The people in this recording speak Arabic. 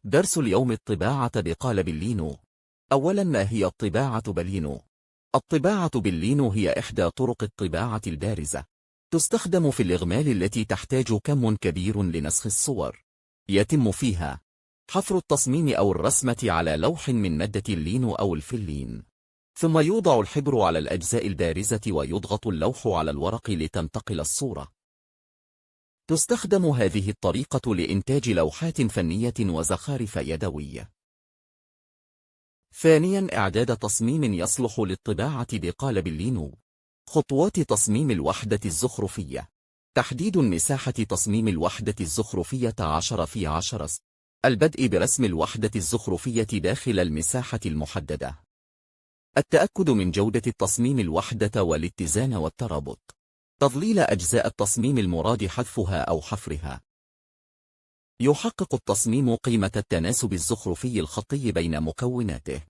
درس اليوم: الطباعة بقالب اللينو. أولا، ما هي الطباعة باللينو؟ الطباعة باللينو هي إحدى طرق الطباعة البارزة. تستخدم في الإغمال التي تحتاج كم كبير لنسخ الصور. يتم فيها حفر التصميم أو الرسمة على لوح من مادة اللينو أو الفلين، ثم يوضع الحبر على الأجزاء البارزة ويضغط اللوح على الورق لتنتقل الصورة. تستخدم هذه الطريقة لإنتاج لوحات فنية وزخارف يدوية. ثانيا، إعداد تصميم يصلح للطباعة بقالب اللينو. خطوات تصميم الوحدة الزخرفية: تحديد مساحة تصميم الوحدة الزخرفية 10 في 10 البدء برسم الوحدة الزخرفية داخل المساحة المحددة. التأكد من جودة التصميم الوحدة والاتزان والترابط. تظليل أجزاء التصميم المراد حذفها أو حفرها. يحقق التصميم قيمة التناسب الزخرفي الخطي بين مكوناته.